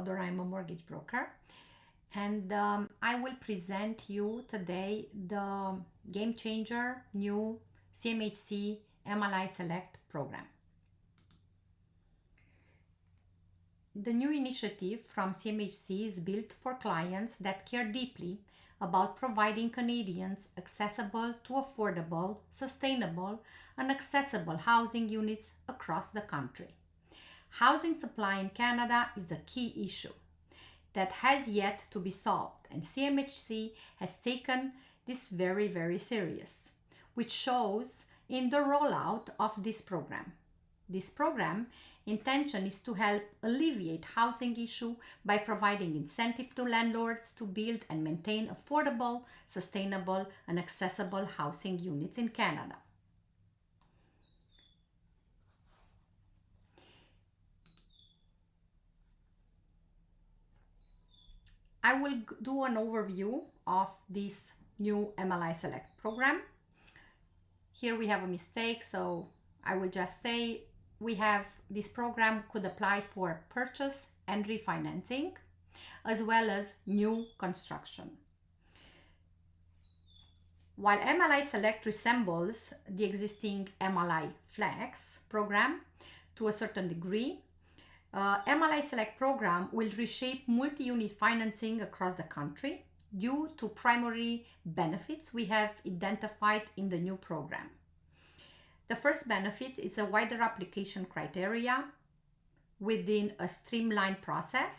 Theodore. I'm a mortgage broker, and I will present you today the game changer new Cmhc-Mli Select program. The new initiative from CMHC is built for clients that care deeply about providing Canadians accessible to affordable, sustainable, and accessible housing units across the country. Housing supply in Canada is a key issue that has yet to be solved, and CMHC has taken this very, very serious, which shows in the rollout of this program. This program intention is to help alleviate housing issue by providing incentive to landlords to build and maintain affordable, sustainable, and accessible housing units in Canada. I will do an overview of this new MLI Select program. Here we have a mistake, so I will just say we have this program could apply for purchase and refinancing, as well as new construction. While MLI Select resembles the existing MLI Flex program to a certain degree, MLI Select program will reshape multi-unit financing across the country due to primary benefits we have identified in the new program. The first benefit is a wider application criteria within a streamlined process.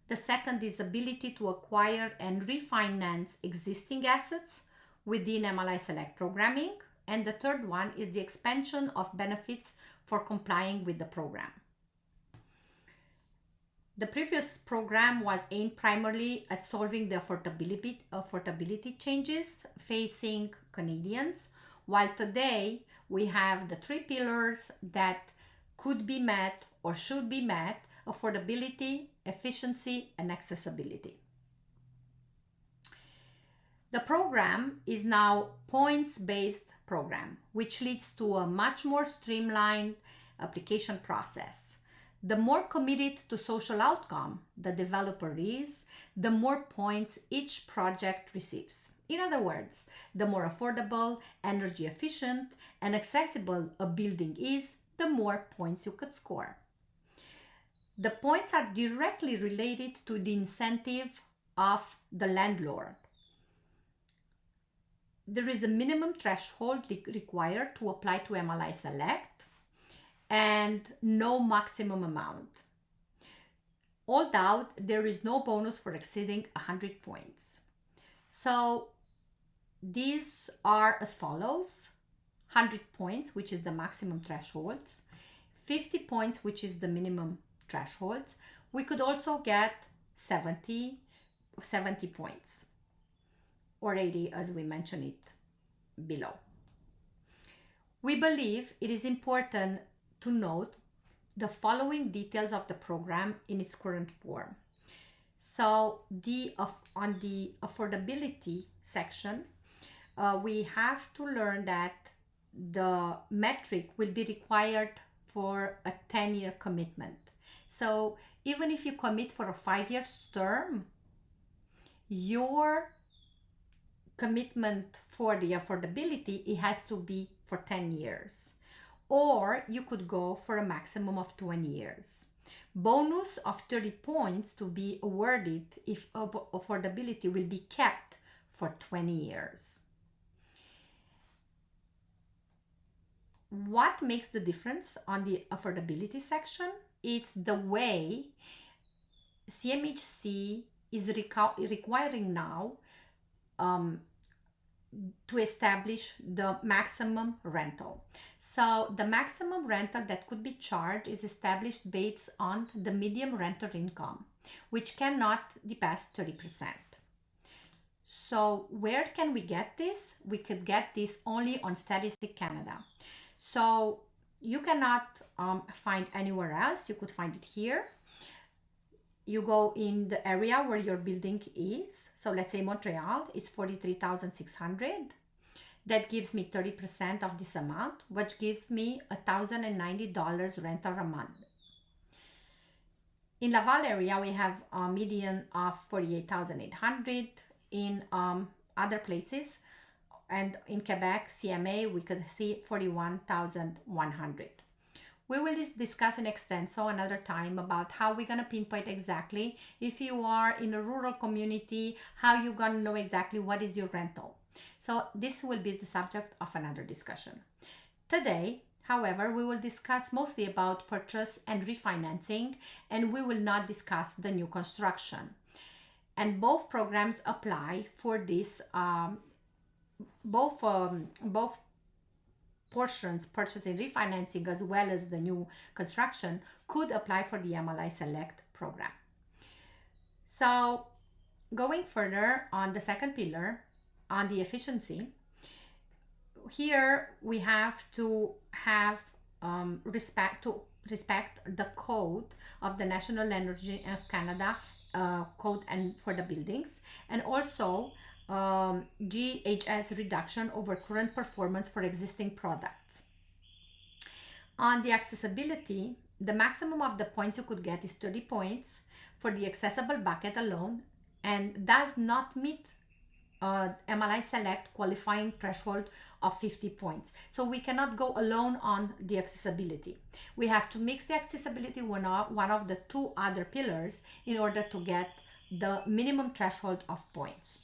The second is ability to acquire and refinance existing assets within MLI Select programming. And the third one is the expansion of benefits for complying with the program. The previous program was aimed primarily at solving the affordability changes facing Canadians, while today we have the three pillars that could be met or should be met: affordability, efficiency, and accessibility. The program is now points-based program, which leads to a much more streamlined application process. The more committed to social outcome the developer is, the more points each project receives. In other words, the more affordable, energy efficient, and accessible a building is, the more points you could score. The points are directly related to the incentive of the landlord. There is a minimum threshold required to apply to MLI Select, and no maximum amount. Although there is no bonus for exceeding 100 points. So these are as follows: 100 points, which is the maximum thresholds, 50 points, which is the minimum thresholds. We could also get 70 points, or 80 as we mention it below. We believe it is important to note the following details of the program in its current form. So on the affordability section, we have to learn that the metric will be required for a 10-year commitment. So even if you commit for a 5-year term, your commitment for the affordability, it has to be for 10 years. Or you could go for a maximum of 20 years. Bonus of 30 points to be awarded if affordability will be kept for 20 years. What makes the difference on the affordability section? It's the way CMHC is requiring now to establish the maximum rental. So the maximum rental that could be charged is established based on the median renter income, which cannot pass 30%. So where can we get this? We could get this only on Statistic Canada. So you cannot find anywhere else. You could find it here. You go in the area where your building is. So let's say Montreal is 43,600. That gives me 30% of this amount, which gives me $1,090 rental a month. In Laval area, we have a median of 48,800. In other places, and in Quebec, CMA, we could see 41,100. We will discuss in extenso another time about how we're going to pinpoint exactly if you are in a rural community, how you're going to know exactly what is your rental. So this will be the subject of another discussion. Today, however, we will discuss mostly about purchase and refinancing, and we will not discuss the new construction. And both programs apply for this, both portions, purchase and refinancing, as well as the new construction, could apply for the Mli Select program. So going further on the second pillar, on the efficiency, here we have to have respect the code of the National Energy of Canada code and for the buildings, and also GHS reduction over current performance for existing products. On the accessibility, the maximum of the points you could get is 30 points for the accessible bucket alone, and does not meet Mli Select qualifying threshold of 50 points. So we cannot go alone on the accessibility. We have to mix the accessibility one of the two other pillars in order to get the minimum threshold of points.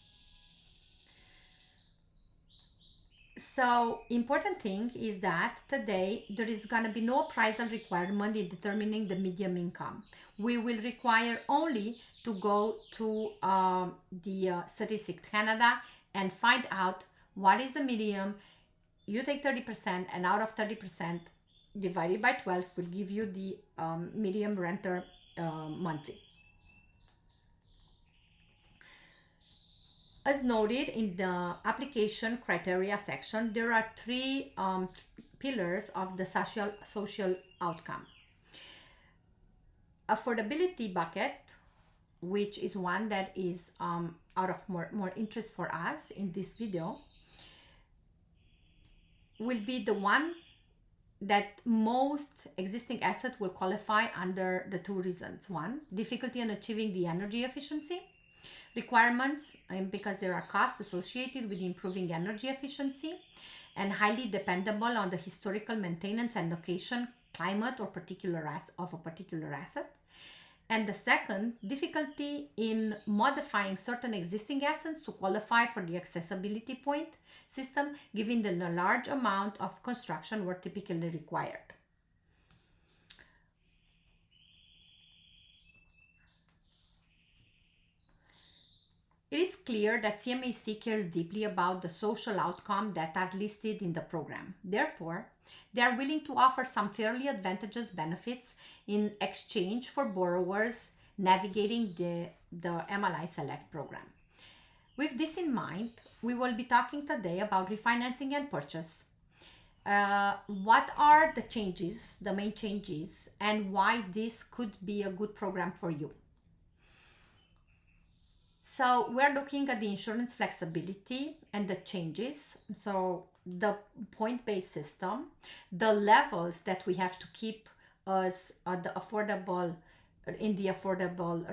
So important thing is that today there is going to be no appraisal requirement in determining the median income. We will require only to go to the Statistics Canada and find out what is the median. You take 30%, and out of 30% divided by 12 will give you the median renter monthly. As noted in the application criteria section, there are three pillars of the social outcome. Affordability bucket, which is one that is out of more interest for us in this video, will be the one that most existing assets will qualify under the two reasons. One, difficulty in achieving the energy efficiency requirements, because there are costs associated with improving energy efficiency, and highly dependable on the historical maintenance and location, climate, or of a particular asset. And the second, difficulty in modifying certain existing assets to qualify for the accessibility point system, given the large amount of construction were typically required. It is clear that CMHC cares deeply about the social outcome that are listed in the program. Therefore, they are willing to offer some fairly advantageous benefits in exchange for borrowers navigating the Mli Select program. With this in mind, we will be talking today about refinancing and purchase. What are the changes, the main changes, and why this could be a good program for you? So we're looking at the insurance flexibility and the changes. So the point-based system, the levels that we have to keep as the affordable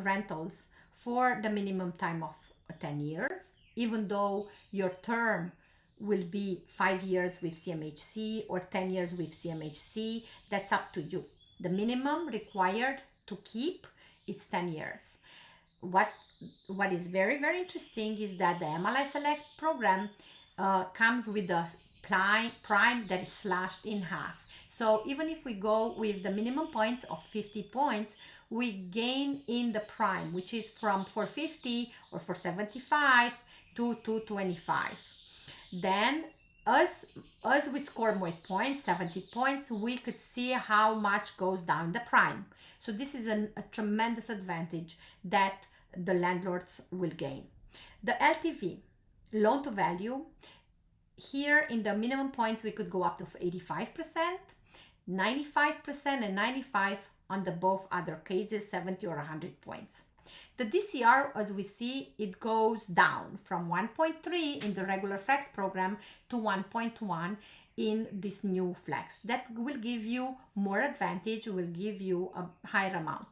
rentals for the minimum time of 10 years, even though your term will be 5 years with CMHC or 10 years with CMHC, that's up to you. The minimum required to keep is 10 years. What is very, very interesting is that the Mli Select program comes with a prime that is slashed in half. So even if we go with the minimum points of 50 points, we gain in the prime, which is from 450 or 475 to 225. Then as we score more points, 70 points, we could see how much goes down the prime. So this is a tremendous advantage that the landlords will gain. The LTV, loan to value, here in the minimum points we could go up to 85%, 95%, and 95% on the both other cases, 70 or 100 points. The DCR, as we see, it goes down from 1.3 in the regular flex program to 1.1 in this new flex. That will give you more advantage, will give you a higher amount.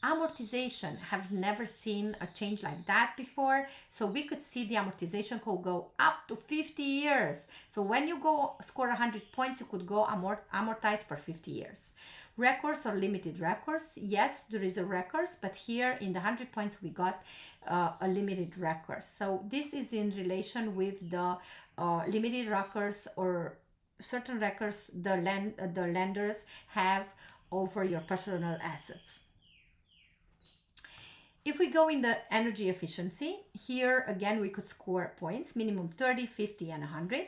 Amortization, have never seen a change like that before. So we could see the amortization could go up to 50 years. So when you go score 100 points, you could go amortize for 50 years. Recourse or limited recourse, yes, there is a recourse, but here in the 100 points we got a limited recourse. So this is in relation with the limited recourse or certain recourse the lenders have over your personal assets. If we go in the energy efficiency, here again we could score points, minimum 30, 50 and 100.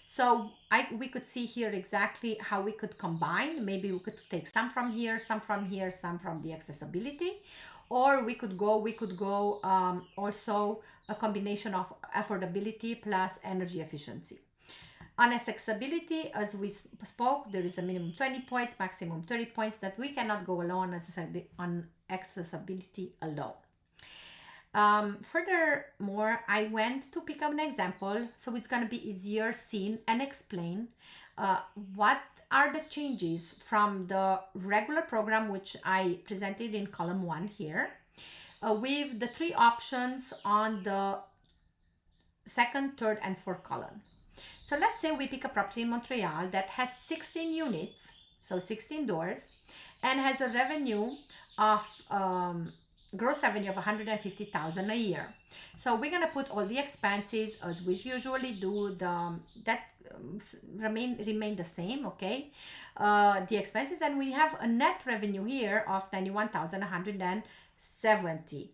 So we could see here exactly how we could combine. Maybe we could take some from here, some from here, some from the accessibility, or we could go also a combination of affordability plus energy efficiency. On accessibility, as we spoke, there is a minimum 20 points, maximum 30 points, that we cannot go alone on accessibility alone. Furthermore, I went to pick up an example, so it's going to be easier seen and explain what are the changes from the regular program, which I presented in column 1 here, with the 3 options on the second, third, and fourth column. So let's say we pick a property in Montreal that has 16 units, so 16 doors, and has a revenue of gross revenue of 150,000 a year. So we're gonna put all the expenses as we usually do. Remain the same, okay? The expenses, and we have a net revenue here of 91,170.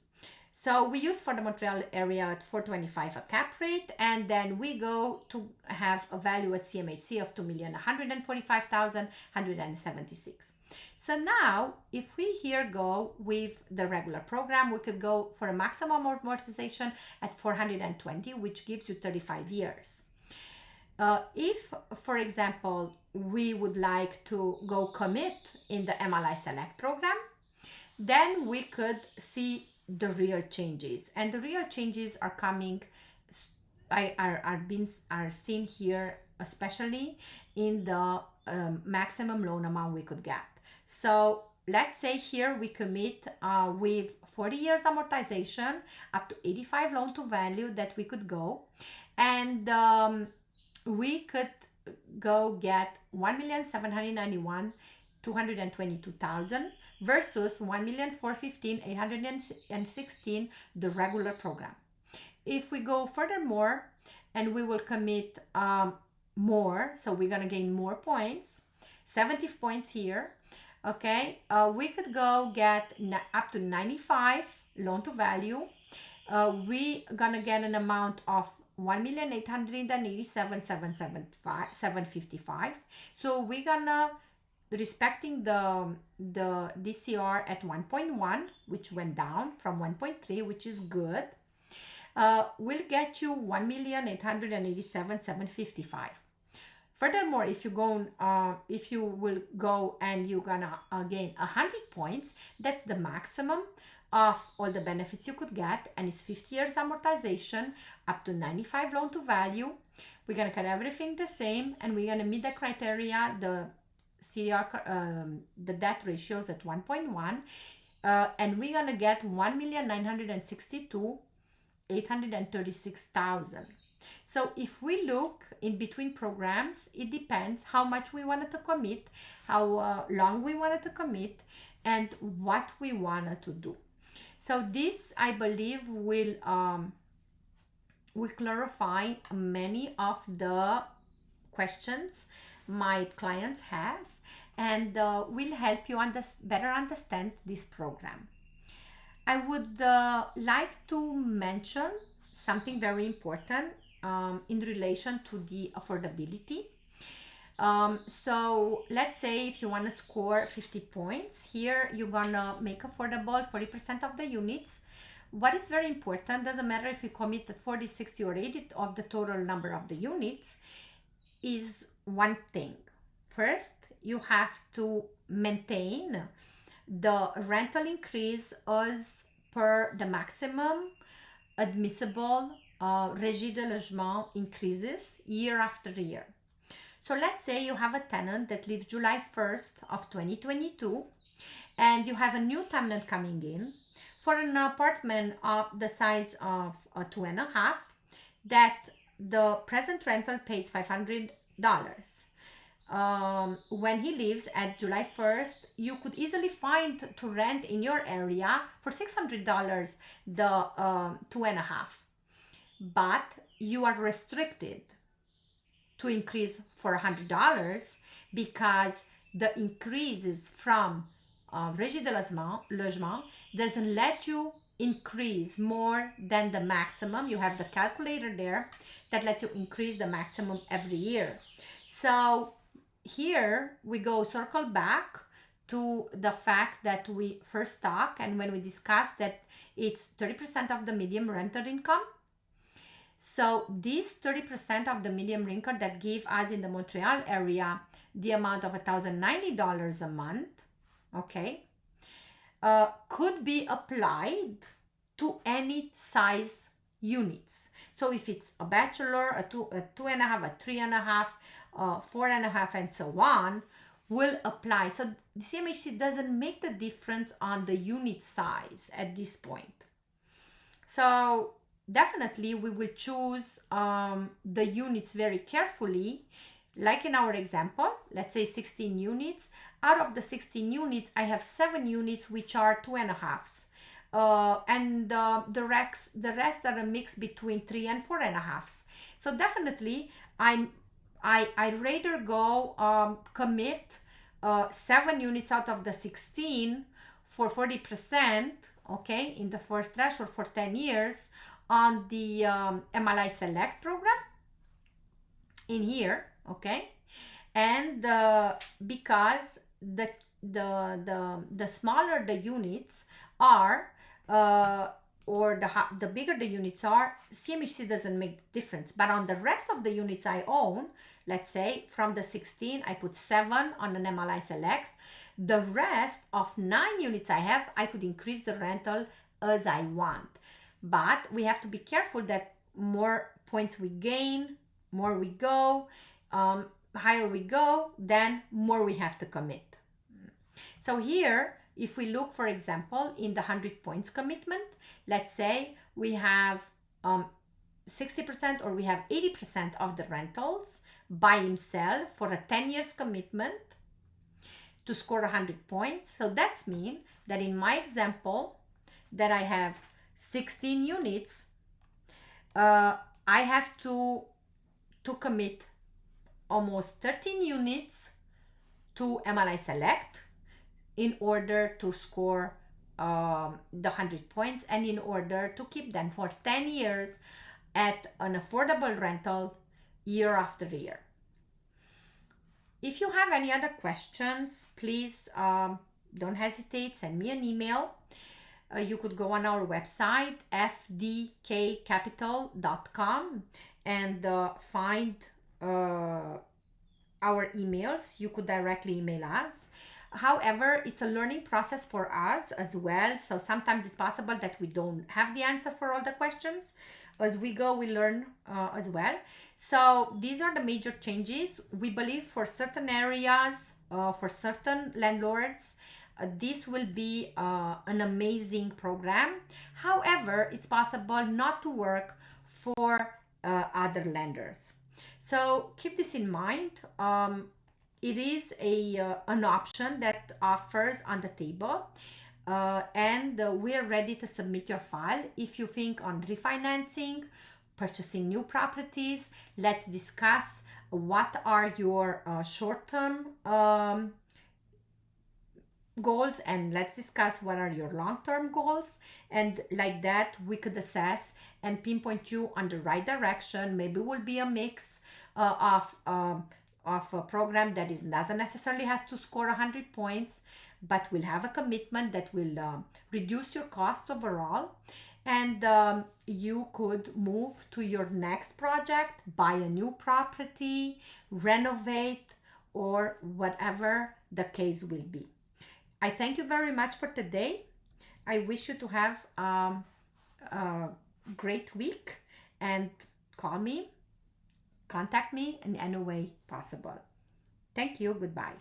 So we use for the Montreal area at 425 a cap rate, and then we go to have a value at CMHC of 2,145,176. So now, if we here go with the regular program, we could go for a maximum amortization at 420, which gives you 35 years. If, for example, we would like to go commit in the Mli Select program, then we could see the real changes, and the real changes are coming, are seen here, especially in the maximum loan amount we could get. So let's say here we commit with 40 years amortization, up to 85 loan to value that we could go, and we could go get 1,791,222,000 versus 1,415,816 the regular program. If we go furthermore and we will commit more, so we're gonna gain more points, 70 points here, okay, we could go get up to 95 loan to value. We gonna get an amount of 1,887,755. So we're gonna, respecting the DCR at 1.1, which went down from 1.3, which is good, will get you 1,887,755. Furthermore, if you will go and you're gonna gain 100 points, that's the maximum of all the benefits you could get, and it's 50 years amortization, up to 95 loan to value. We're gonna cut everything the same, and we're gonna meet the criteria, the CR, the debt ratios at 1.1, and we're gonna get 1,962,836,000. So if we look in between programs, it depends how much we wanted to commit, how long we wanted to commit, and what we wanted to do. So this, I believe, will clarify many of the questions my clients have, and will help you better understand this program. I would like to mention something very important in relation to the affordability. So let's say if you want to score 50 points, here you're gonna make affordable 40% of the units. What is very important, doesn't matter if you commit at 40, 60 or 80 of the total number of the units, is one thing. First, you have to maintain the rental increase as per the maximum admissible Régie de Logement increases year after year. So let's say you have a tenant that leaves July 1st of 2022 and you have a new tenant coming in for an apartment of the size of 2.5, that the present rental pays $500. When he leaves at July 1st, you could easily find to rent in your area for $600 the 2.5, but you are restricted to increase for $100 because the increases from Régie de Logement doesn't let you increase more than the maximum. You have the calculator there that lets you increase the maximum every year. So here we go circle back to the fact that we first talked and when we discussed that it's 30% of the median rental income. So this 30% of the median income that give us in the Montreal area the amount of $1,090 a month, okay, could be applied to any size units. So if it's a bachelor, a 2.5, a 3.5, 4.5, and so on, will apply. So the CMHC doesn't make the difference on the unit size at this point. So definitely we will choose the units very carefully. Like in our example, let's say 16 units. Out of the 16 units, I have 7 units which are 2.5s. And the rest are a mix between 3 and 4.5s. So definitely I'd rather go commit 7 units out of the 16 for 40%, okay, in the first threshold for 10 years on the Mli Select program in here, okay, and because the smaller the units are, or the bigger the units are, CMHC doesn't make difference. But on the rest of the units I own, let's say from the 16 I put 7 on an Mli Select, the rest of 9 units I have, I could increase the rental as I want. But we have to be careful that more points we gain, more we go, higher we go, then more we have to commit. So here, if we look, for example, in the 100 points commitment, let's say we have 60% or we have 80% of the rentals by himself for a 10 years commitment to score 100 points. So that's mean that in my example that I have 16 units, I have to commit almost 13 units to Mli Select in order to score the 100 points and in order to keep them for 10 years at an affordable rental year after year. If you have any other questions, please don't hesitate, send me an email. You could go on our website, fdkcapital.com, and find our emails. You could directly email us. However, it's a learning process for us as well. So sometimes it's possible that we don't have the answer for all the questions. As we go, we learn as well. So these are the major changes. We believe for certain areas, for certain landlords, this will be an amazing program. However, it's possible not to work for other lenders. So keep this in mind. It is an option that offers on the table, and we are ready to submit your file. If you think on refinancing, purchasing new properties, let's discuss what are your short-term goals, and let's discuss what are your long-term goals, and like that we could assess and pinpoint you on the right direction. Maybe it will be a mix of a program that doesn't necessarily has to score 100 points, but will have a commitment that will reduce your costs overall, and you could move to your next project, buy a new property, renovate, or whatever the case will be. I thank you very much for today. I wish you to have a great week, and call me, contact me in any way possible. Thank you. Goodbye.